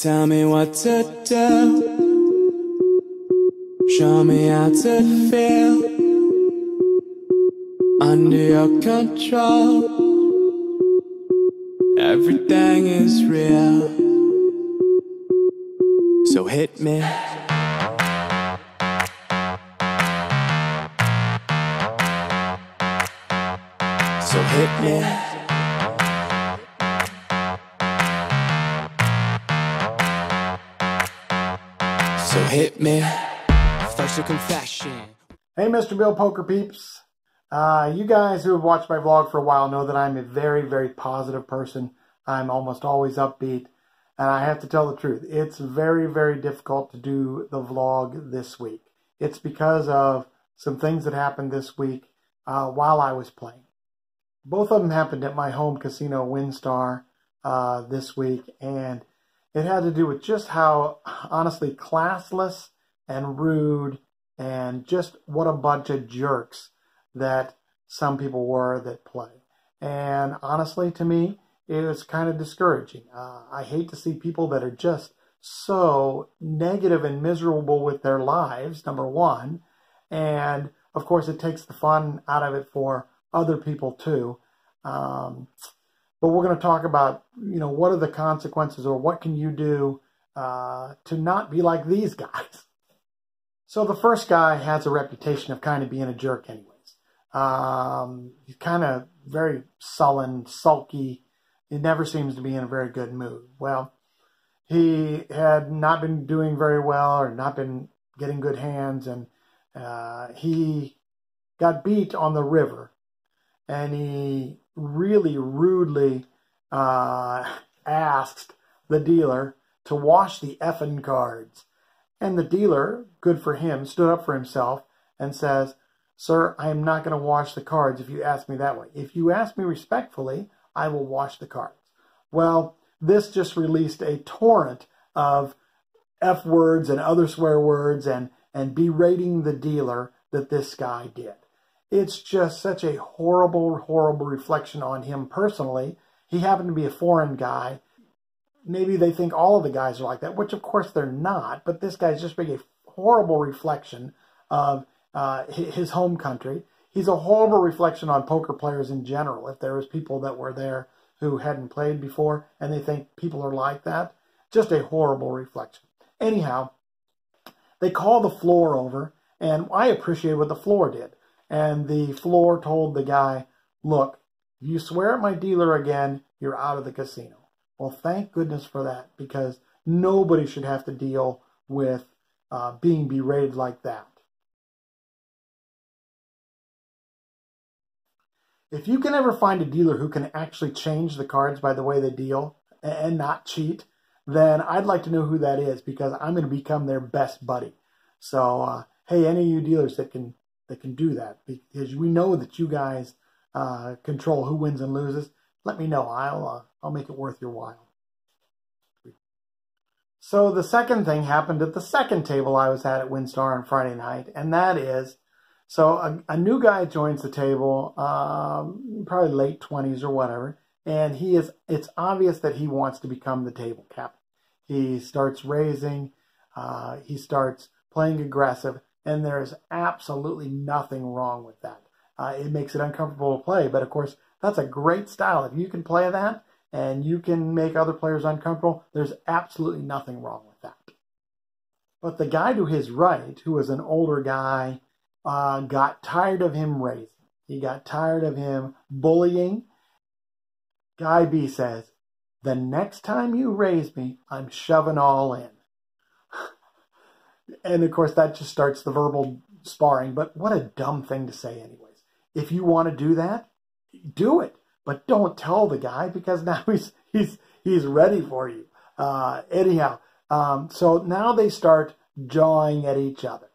Tell me what to do. Show me how to feel under your control. Everything is real, so hit me. So hit me. So hit me. First a confession. Hey, Mr. Bill Poker peeps. You guys who have watched my vlog for a while know that I'm a very, very positive person. I'm almost always upbeat. And I have to tell the truth. It's very, very difficult to do the vlog this week. It's because of some things that happened this week while I was playing. Both of them happened at my home casino, WinStar, this week. And it had to do with just how, honestly, classless and rude and just what a bunch of jerks that some people were that play. And honestly, to me, it was kind of discouraging. I hate to see people that are just so negative and miserable with their lives, number one. And, of course, it takes the fun out of it for other people, too. But we're going to talk about, what are the consequences or what can you do to not be like these guys. So the first guy has a reputation of kind of being a jerk anyways. He's kind of very sullen, sulky. He never seems to be in a very good mood. Well, he had not been doing very well or not been getting good hands, and he got beat on the river. And he really rudely asked the dealer to wash the effing cards. And the dealer, good for him, stood up for himself and says, "Sir, I am not going to wash the cards if you ask me that way. If you ask me respectfully, I will wash the cards." Well, this just released a torrent of F words and other swear words and berating the dealer that this guy did. It's just such a horrible, horrible reflection on him personally. He happened to be a foreign guy. Maybe they think all of the guys are like that, which of course they're not, but this guy's just being a horrible reflection of his home country. He's a horrible reflection on poker players in general. If there was people that were there who hadn't played before and they think people are like that, just a horrible reflection. Anyhow, they call the floor over, and I appreciate what the floor did. And the floor told the guy, "Look, if you swear at my dealer again, you're out of the casino." Well, thank goodness for that, because nobody should have to deal with being berated like that. If you can ever find a dealer who can actually change the cards by the way they deal and not cheat, then I'd like to know who that is, because I'm going to become their best buddy. So, hey, any of you dealers that can do that, because we know that you guys control who wins and loses, let me know. I'll make it worth your while. So the second thing happened at the second table I was at WinStar on Friday night, and that is, so a new guy joins the table, probably late 20s or whatever, and it's obvious that he wants to become the table captain. He starts raising, he starts playing aggressive, and there's absolutely nothing wrong with that. It makes it uncomfortable to play, but of course, that's a great style. If you can play that and you can make other players uncomfortable, there's absolutely nothing wrong with that. But the guy to his right, who was an older guy, got tired of him raising. He got tired of him bullying. Guy B says, "The next time you raise me, I'm shoving all in." And of course, that just starts the verbal sparring. But what a dumb thing to say anyways. If you want to do that, do it. But don't tell the guy, because now he's ready for you. Anyhow, so now they start jawing at each other.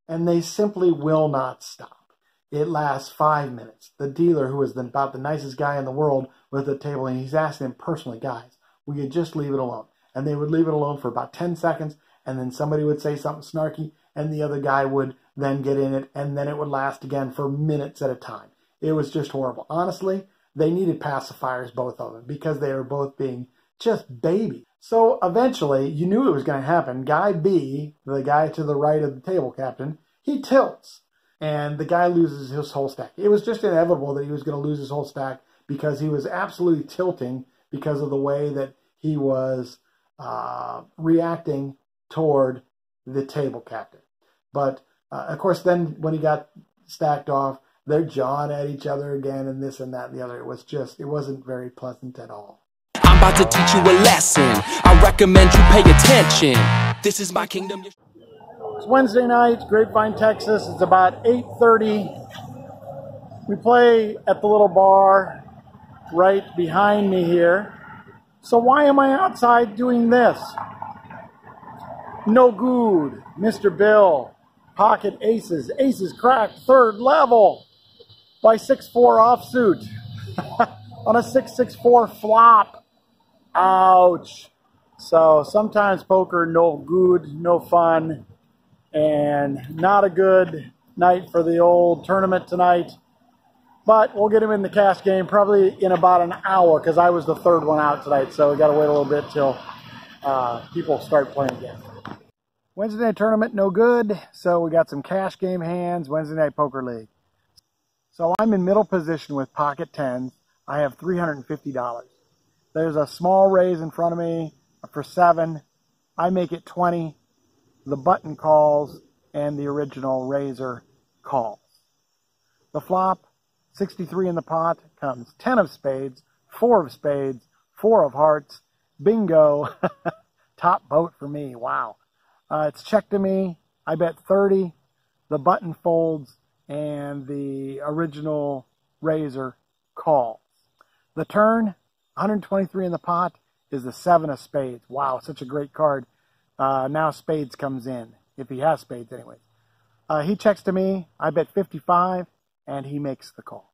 And they simply will not stop. It lasts 5 minutes. The dealer, who is about the nicest guy in the world with the table, and he's asking them personally, "Guys, will you just leave it alone?" And they would leave it alone for about 10 seconds, and then somebody would say something snarky, and the other guy would then get in it, and then it would last again for minutes at a time. It was just horrible. Honestly, they needed pacifiers, both of them, because they were both being just baby. So eventually, you knew it was going to happen. Guy B, the guy to the right of the table captain, he tilts. And the guy loses his whole stack. It was just inevitable that he was going to lose his whole stack because he was absolutely tilting because of the way that he was reacting toward the table captain. But, of course, then when he got stacked off, they're jawing at each other again and this and that and the other. It wasn't very pleasant at all. I'm about to teach you a lesson. I recommend you pay attention. This is my kingdom. It's Wednesday night, Grapevine, Texas. It's about 8:30. We play at the little bar right behind me here. So why am I outside doing this? No good. Mr. Bill. Pocket aces. Aces cracked third level by 6-4 offsuit on a 6-6-4 flop. Ouch. So sometimes poker, no good, no fun. And not a good night for the old tournament tonight. But we'll get him in the cash game probably in about an hour because I was the third one out tonight. So we got to wait a little bit till people start playing again. Wednesday night tournament, no good. So we got some cash game hands, Wednesday night poker league. So I'm in middle position with pocket tens. I have $350. There's a small raise in front of me for 7. I make it 20. The button calls and the original raiser calls. The flop, 63 in the pot, comes 10 of spades, 4 of spades, 4 of hearts. Bingo. Top boat for me. Wow. It's check to me. I bet 30. The button folds and the original raiser calls. The turn, 123 in the pot, is the 7 of spades. Wow, such a great card. Now spades comes in, if he has spades anyway. He checks to me, I bet 55, and he makes the call.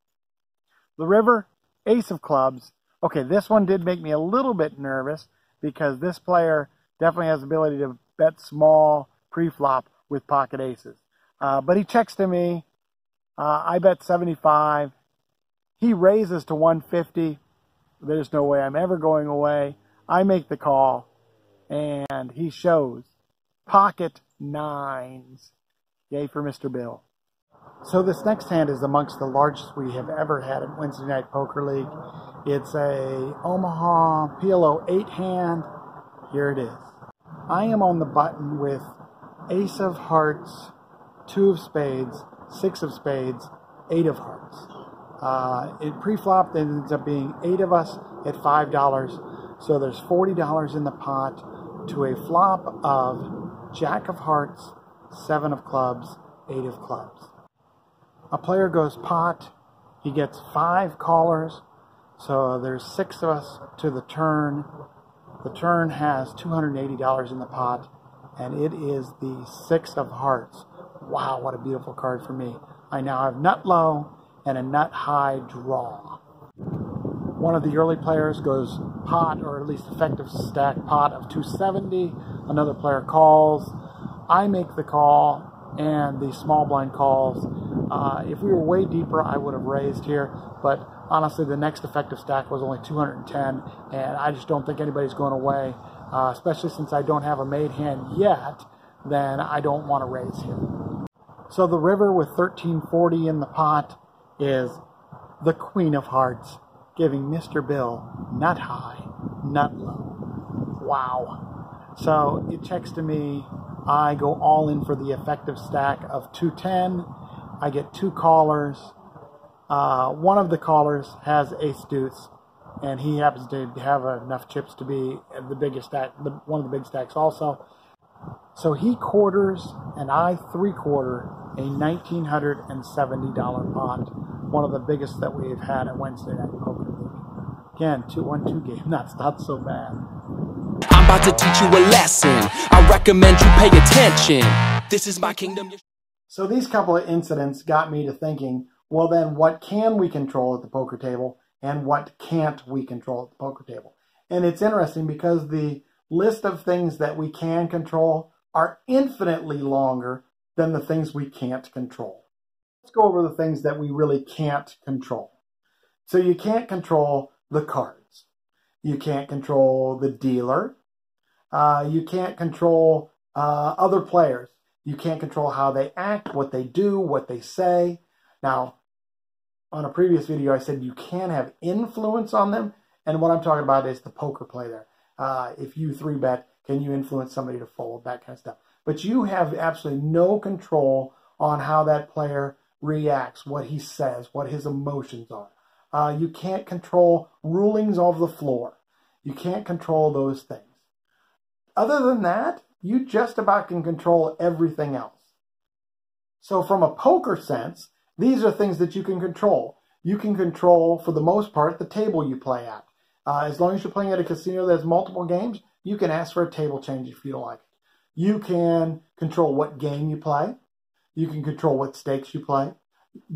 The river, ace of clubs. Okay, this one did make me a little bit nervous because this player definitely has the ability to bet small pre-flop with pocket aces. But he checks to me, I bet 75. He raises to 150. There's no way I'm ever going away. I make the call. And he shows pocket 9s. Yay for Mr. Bill. So this next hand is amongst the largest we have ever had at Wednesday Night Poker League. It's a Omaha PLO8 hand. Here it is. I am on the button with ace of hearts, 2 of spades, 6 of spades, 8 of hearts. It pre-flop ends up being 8 of us at $5. So there's $40 in the pot to a flop of jack of hearts, 7 of clubs, 8 of clubs. A player goes pot. He gets 5 callers. So there's 6 of us to the turn. The turn has $280 in the pot, and it is the 6 of hearts. Wow, what a beautiful card for me. I now have nut low and a nut high draw. One of the early players goes pot, or at least effective stack pot of 270. Another player calls. I make the call, and the small blind calls. If we were way deeper, I would have raised here, but honestly, the next effective stack was only 210, and I just don't think anybody's going away, especially since I don't have a made hand yet, then I don't want to raise here. So the river with 1340 in the pot is the Queen of Hearts, giving Mr. Bill nut high, nut low. Wow. So it checks to me. I go all in for the effective stack of 210. I get 2 callers. One of the callers has ace deuce, and he happens to have enough chips to be the biggest stack, one of the big stacks also. So he quarters, and I 3/4 a $1,970 pot, one of the biggest that we've had at Wednesday Night Poker League. Again, 2-1-2 game. That's not so bad. I'm about to teach you a lesson. I recommend you pay attention. This is my kingdom. So these couple of incidents got me to thinking, well then, what can we control at the poker table and what can't we control at the poker table? And it's interesting because the list of things that we can control are infinitely longer than the things we can't control. Let's go over the things that we really can't control. So you can't control the cards. You can't control the dealer. You can't control other players. You can't control how they act, what they do, what they say. Now, on a previous video, I said you can have influence on them. And what I'm talking about is the poker play there. If you 3-bet, can you influence somebody to fold, that kind of stuff. But you have absolutely no control on how that player reacts, what he says, what his emotions are. You can't control rulings of the floor. You can't control those things. Other than that, you just about can control everything else. So from a poker sense, these are things that you can control. You can control, for the most part, the table you play at. As long as you're playing at a casino that has multiple games, you can ask for a table change if you don't like it. You can control what game you play. You can control what stakes you play.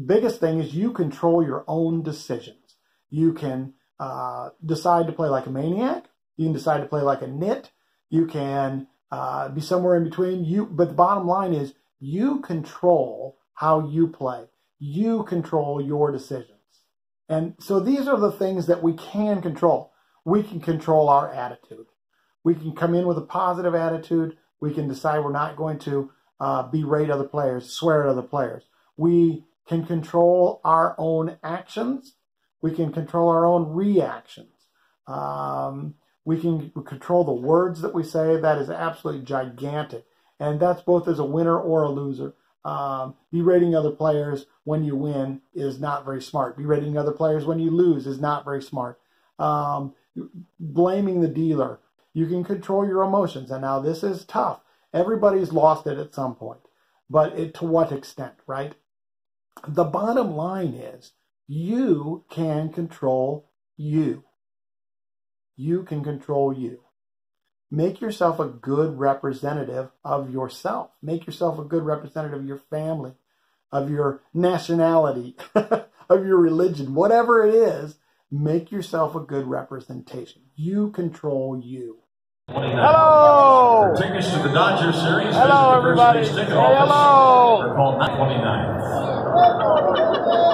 Biggest thing is you control your own decisions. You can decide to play like a maniac. You can decide to play like a nit. You can be somewhere in between. But the bottom line is you control how you play. You control your decisions. And so these are the things that we can control. We can control our attitude. We can come in with a positive attitude. We can decide we're not going to berate other players, swear at other players. We can control our own actions. We can control our own reactions. We can control the words that we say. That is absolutely gigantic. And that's both as a winner or a loser. Berating other players when you win is not very smart. Berating other players when you lose is not very smart. Blaming the dealer. You can control your emotions. And now this is tough. Everybody's lost it at some point. But to what extent, right? The bottom line is you can control you. You can control you. Make yourself a good representative of yourself. Make yourself a good representative of your family, of your nationality, of your religion, whatever it is. Make yourself a good representation. You control you. Hello! For tickets to the Dodger Series, hello, everybody. Ticket hey, office, hello! or call 929.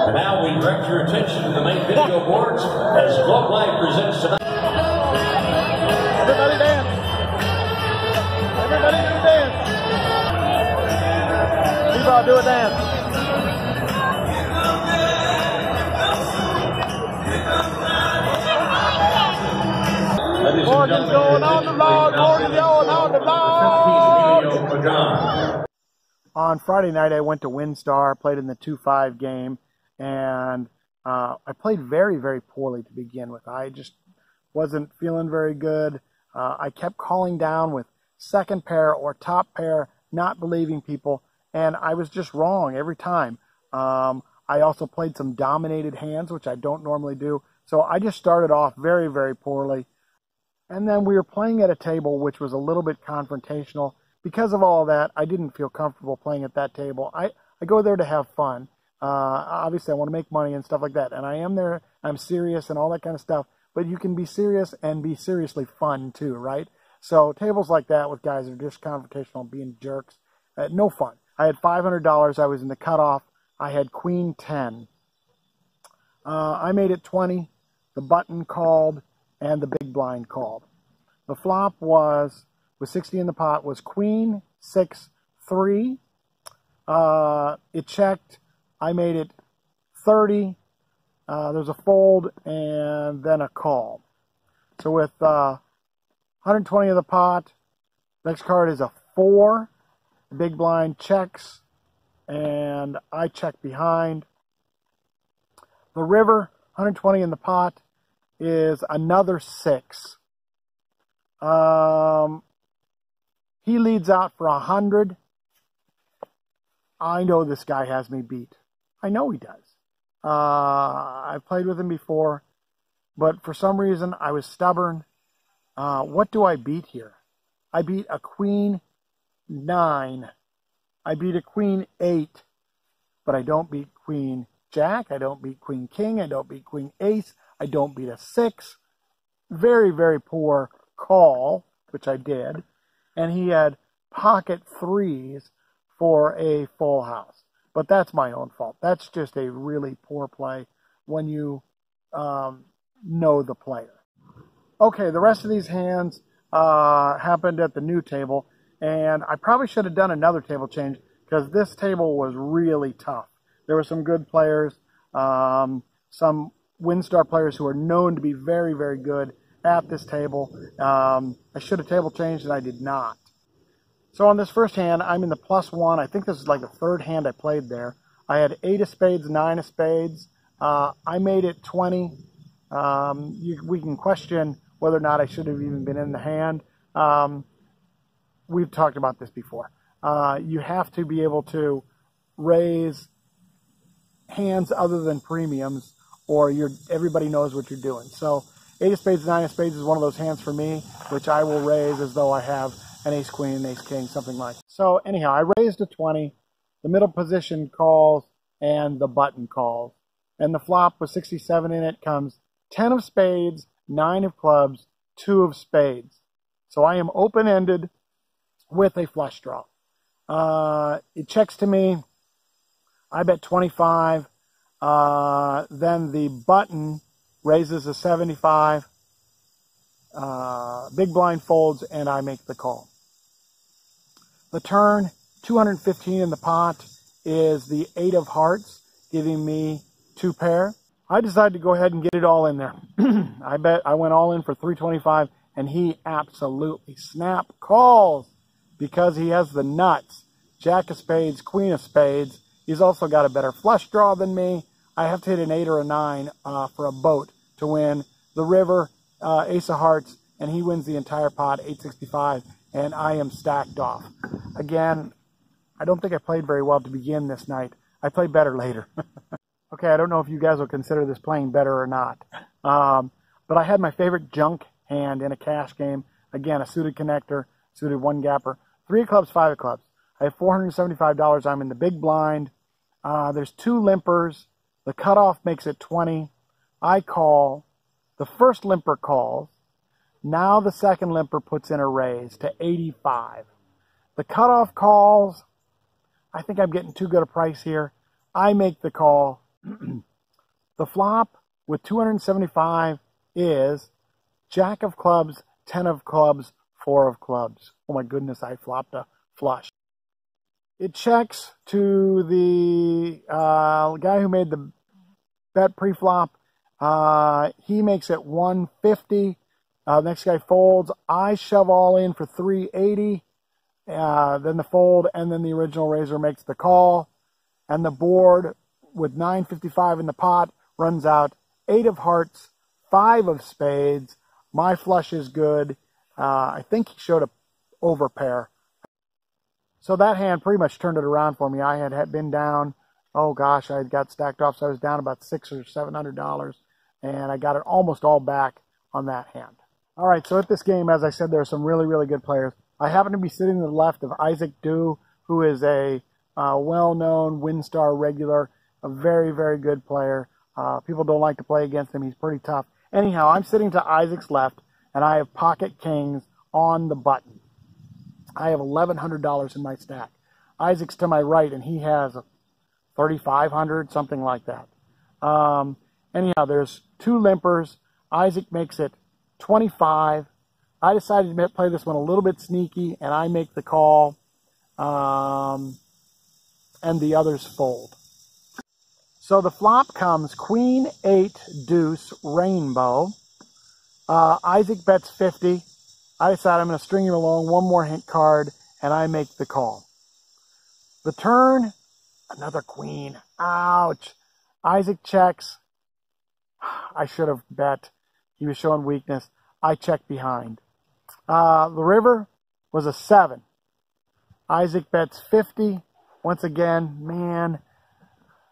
And now we direct your attention to the main video boards as Globe Live presents tonight. Everybody dance! Everybody do a dance! People do a dance! Morgan's going on the vlog! Morgan's going on the vlog! On Friday night, I went to WinStar, played in the 2-5 game, and I played very, very poorly to begin with. I just wasn't feeling very good. I kept calling down with second pair or top pair, not believing people, and I was just wrong every time. I also played some dominated hands, which I don't normally do, so I just started off very, very poorly. And then we were playing at a table which was a little bit confrontational. Because of all that, I didn't feel comfortable playing at that table. I go there to have fun. Obviously, I want to make money and stuff like that. And I am there, I'm serious and all that kind of stuff. But you can be serious and be seriously fun too, right? So tables like that with guys that are just confrontational, being jerks, no fun. I had $500. I was in the cutoff. I had Queen 10. I made it 20. The button called and the big blind called. The flop was, with 60 in the pot, was Queen 6-3. It checked. I made it 30. There's a fold and then a call. So with 120 of the pot, next card is a 4. The big blind checks, and I check behind. The river, 120 in the pot, is another 6. He leads out for 100. I know this guy has me beat. I know he does. I've played with him before, but for some reason I was stubborn. What do I beat here? I beat a Queen 9. I beat a Queen 8, but I don't beat Queen Jack. I don't beat Queen King. I don't beat Queen Ace. I don't beat a 6. Very, very poor call, which I did. And he had pocket 3s for a full house. But that's my own fault. That's just a really poor play when you know the player. Okay, the rest of these hands happened at the new table, and I probably should have done another table change because this table was really tough. There were some good players, some WinStar players who are known to be very, very good at this table. I should have table changed, and I did not. So on this first hand, I'm in the +1. I think this is like the third hand I played there. I had 8 of spades, 9 of spades. I made it 20. We can question whether or not I should have even been in the hand. We've talked about this before. You have to be able to raise hands other than premiums, or everybody knows what you're doing. So 8 of spades, 9 of spades is one of those hands for me, which I will raise as though I have an ace queen, an ace king, something like that. So anyhow, I raised a 20. The middle position calls and the button calls. And the flop with 67 in it comes 10 of spades, 9 of clubs, 2 of spades. So I am open-ended with a flush draw. It checks to me. I bet 25. Then the button raises a 75. Big blind folds, and I make the call. The turn, 215 in the pot, is the 8 of hearts, giving me 2 pair. I decided to go ahead and get it all in there. I went all in for 325, and he absolutely snap calls because he has the nuts. Jack of spades, queen of spades. He's also got a better flush draw than me. I have to hit an 8 or a 9 for a boat to win. The river, ace of hearts, and he wins the entire pot, 865, and I am stacked off. Again, I don't think I played very well to begin this night. I played better later. Okay, I don't know if you guys will consider this playing better or not. But I had my favorite junk hand in a cash game. Again, a suited connector, suited one gapper. 3 of clubs, 5 of clubs. I have $475. I'm in the big blind. There's 2 limpers. The cutoff makes it 20. I call. The first limper calls. Now the second limper puts in a raise to 85. The cutoff calls. I think I'm getting too good a price here. I make the call. The flop with 275 is Jack of clubs, 10 of clubs, 4 of clubs. Oh my goodness, I flopped a flush. It checks to the guy who made the bet pre-flop. He makes it 150. Next guy folds. I shove all in for 380. Then the fold, and then the original raiser makes the call. And the board, with 955 in the pot, runs out 8 of hearts, 5 of spades. My flush is good. I think he showed a overpair. So that hand pretty much turned it around for me. I had been down, oh gosh, I had got stacked off, so I was down about $600 or $700, and I got it almost all back on that hand. All right, so at this game, as I said, there are some really, really good players. I happen to be sitting to the left of Isaac Dew, who is a well-known WinStar regular, a very, very good player. People don't like to play against him. He's pretty tough. Anyhow, I'm sitting to Isaac's left, and I have pocket kings on the button. I have $1,100 in my stack. Isaac's to my right, and he has $3,500, something like that. Anyhow, there's 2 limpers. Isaac makes it 25. I decided to play this one a little bit sneaky, and I make the call, and the others fold. So the flop comes queen, 8, deuce, rainbow. Isaac bets 50. I decide I'm going to string him along, one more hint card, and I make the call. The turn, another queen. Ouch. Isaac checks. I should have bet. He was showing weakness. I check behind. The river was a 7. Isaac bets 50. Once again, man,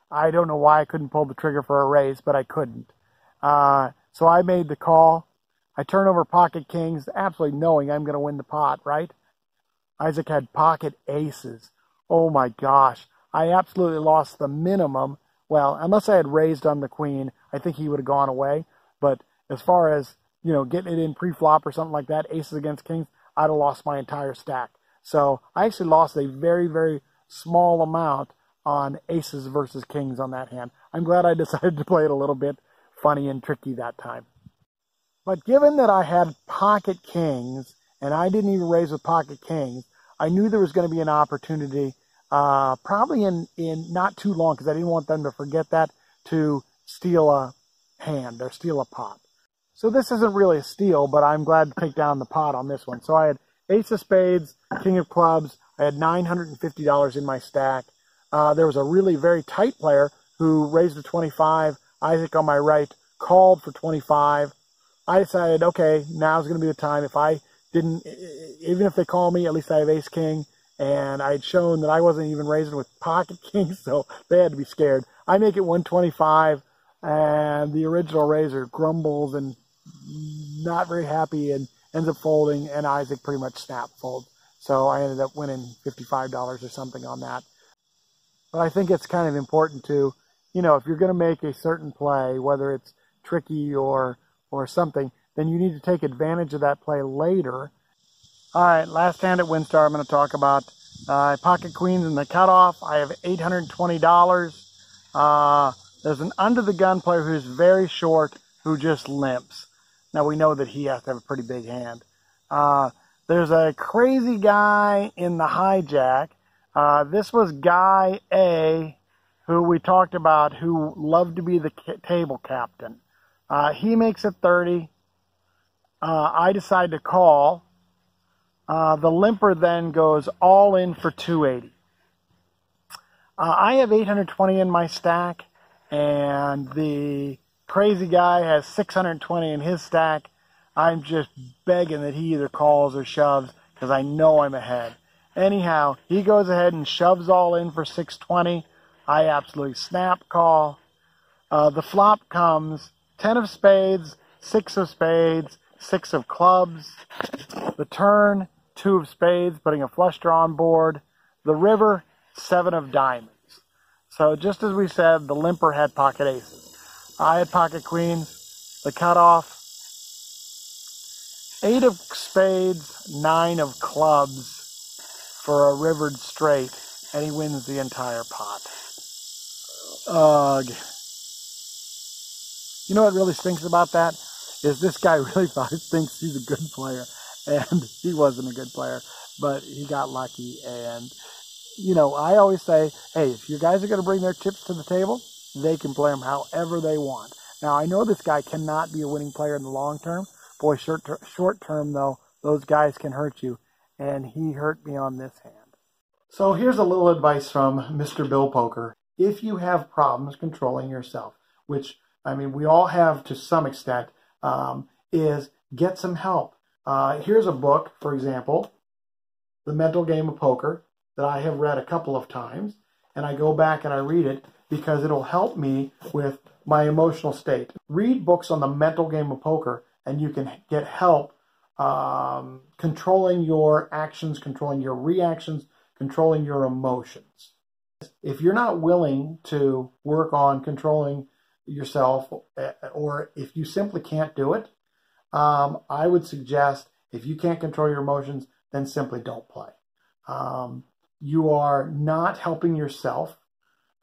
I don't know why I couldn't pull the trigger for a raise, but I couldn't. So I made the call. I turn over pocket kings, absolutely knowing I'm going to win the pot, right? Isaac had pocket aces. Oh my gosh. I absolutely lost the minimum. Well, unless I had raised on the queen, I think he would have gone away. But as far as, you know, getting it in pre-flop or something like that, aces against kings, I'd have lost my entire stack. So I actually lost a very, very small amount on aces versus kings on that hand. I'm glad I decided to play it a little bit funny and tricky that time. But given that I had pocket kings, and I didn't even raise with pocket kings, I knew there was going to be an opportunity, probably in not too long, because I didn't want them to forget that, to steal a hand or steal a pot. So this isn't really a steal, but I'm glad to take down the pot on this one. So I had ace of spades, king of clubs. I had $950 in my stack. There was a really very tight player who raised to 25. Isaac on my right called for 25. I decided, okay, now's going to be the time. If I didn't, even if they call me, at least I have ace king. And I had shown that I wasn't even raising with pocket kings, so they had to be scared. I make it 125, and the original raiser grumbles and not very happy and ends up folding, and Isaac pretty much snap folds. So I ended up winning $55 or something on that. But I think it's kind of important to, you know, if you're going to make a certain play, whether it's tricky or something, then you need to take advantage of that play later. All right, last hand at WinStar I'm going to talk about. Pocket queens in the cutoff. I have $820. There's an under-the-gun player who's very short who just limps. Now, we know that he has to have a pretty big hand. There's a crazy guy in the hijack. This was Guy A, who we talked about, who loved to be the table captain. He makes it 30. I decide to call. The limper then goes all in for 280. I have 820 in my stack, and the crazy guy has 620 in his stack. I'm just begging that he either calls or shoves because I know I'm ahead. Anyhow, he goes ahead and shoves all in for 620. I absolutely snap call. The flop comes 10 of spades, 6 of spades, 6 of clubs. The turn, 2 of spades, putting a flush draw on board. The river, 7 of diamonds. So just as we said, the limper had pocket aces. I had pocket queens. The cutoff, 8 of spades, 9 of clubs for a rivered straight, and he wins the entire pot. Ugh. You know what really stinks about that? Is this guy really thinks he's a good player, and he wasn't a good player, but he got lucky. And, you know, I always say, hey, if you guys are going to bring their chips to the table, they can play them however they want. Now, I know this guy cannot be a winning player in the long term. Boy, short term, though, those guys can hurt you, and he hurt me on this hand. So here's a little advice from Mr. Bill Poker. If you have problems controlling yourself, which, I mean, we all have to some extent, is get some help. Here's a book, for example, The Mental Game of Poker, that I have read a couple of times, and I go back and I read it because it'll help me with my emotional state. Read books on the mental game of poker, and you can get help controlling your actions, controlling your reactions, controlling your emotions. If you're not willing to work on controlling yourself, or if you simply can't do it, I would suggest if you can't control your emotions, then simply don't play. You are not helping yourself.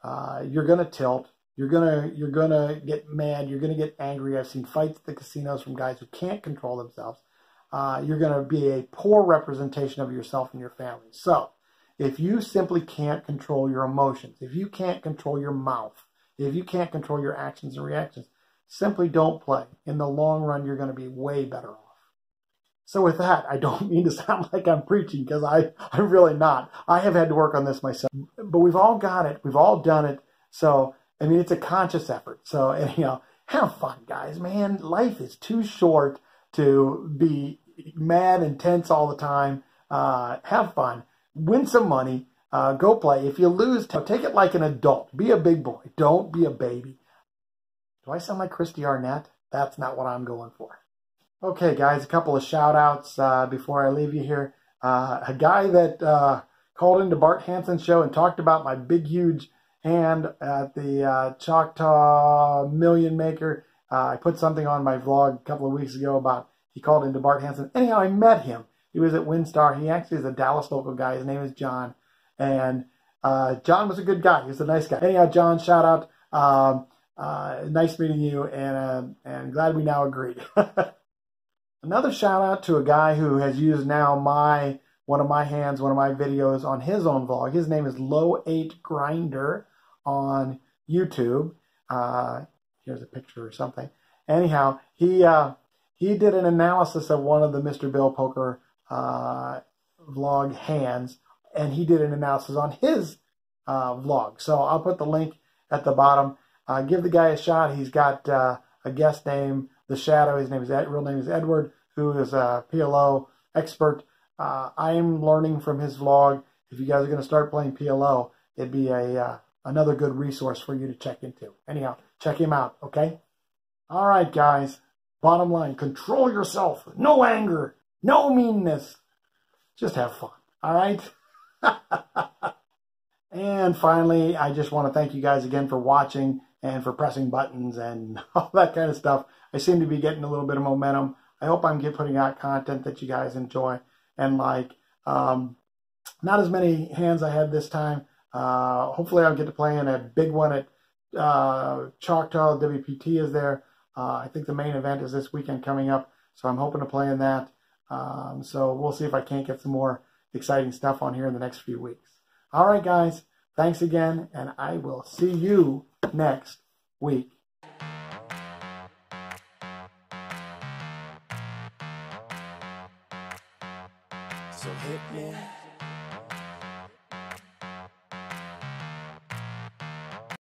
You're going to tilt. You're gonna get mad. You're gonna get angry. I've seen fights at the casinos from guys who can't control themselves. You're gonna be a poor representation of yourself and your family. So, if you simply can't control your emotions, if you can't control your mouth, if you can't control your actions and reactions, simply don't play. In the long run, you're going to be way better off. So with that, I don't mean to sound like I'm preaching, because I'm really not. I have had to work on this myself. But we've all got it. We've all done it. So, I mean, it's a conscious effort. So, anyhow, have fun, guys, man. Life is too short to be mad and tense all the time. Have fun. Win some money. Go play. If you lose, take it like an adult. Be a big boy. Don't be a baby. Do I sound like Christy Arnett? That's not what I'm going for. Okay, guys, a couple of shout-outs before I leave you here. A guy that called into Bart Hanson's show and talked about my big, huge hand at the Choctaw Million Maker. I put something on my vlog a couple of weeks ago about he called into Bart Hanson. Anyhow, I met him. He was at WinStar. He actually is a Dallas local guy. His name is John. And John was a good guy. He was a nice guy. Anyhow, John, shout out. Nice meeting you, and glad we now agreed. Another shout out to a guy who has used now one of my videos on his own vlog. His name is Low8 Grinder on YouTube. Here's a picture or something. Anyhow, he did an analysis of one of the Mr. Bill Poker vlog hands, and he did an analysis on his vlog. So I'll put the link at the bottom. Give the guy a shot. He's got a guest name, The Shadow. His real name is Edward, who is a PLO expert. I am learning from his vlog. If you guys are going to start playing PLO, it'd be another good resource for you to check into. Anyhow, check him out, okay? All right, guys. Bottom line, control yourself. No anger. No meanness. Just have fun, all right? And finally, I just want to thank you guys again for watching and for pressing buttons and all that kind of stuff. I seem to be getting a little bit of momentum. I hope I'm putting out content that you guys enjoy and like. Not as many hands I had this time. Hopefully I'll get to play in a big one at Choctaw. WPT is there. I think the main event is this weekend coming up, so I'm hoping to play in that. So we'll see if I can't get some more exciting stuff on here in the next few weeks. All right, guys. Thanks again, and I will see you next week. So hit me.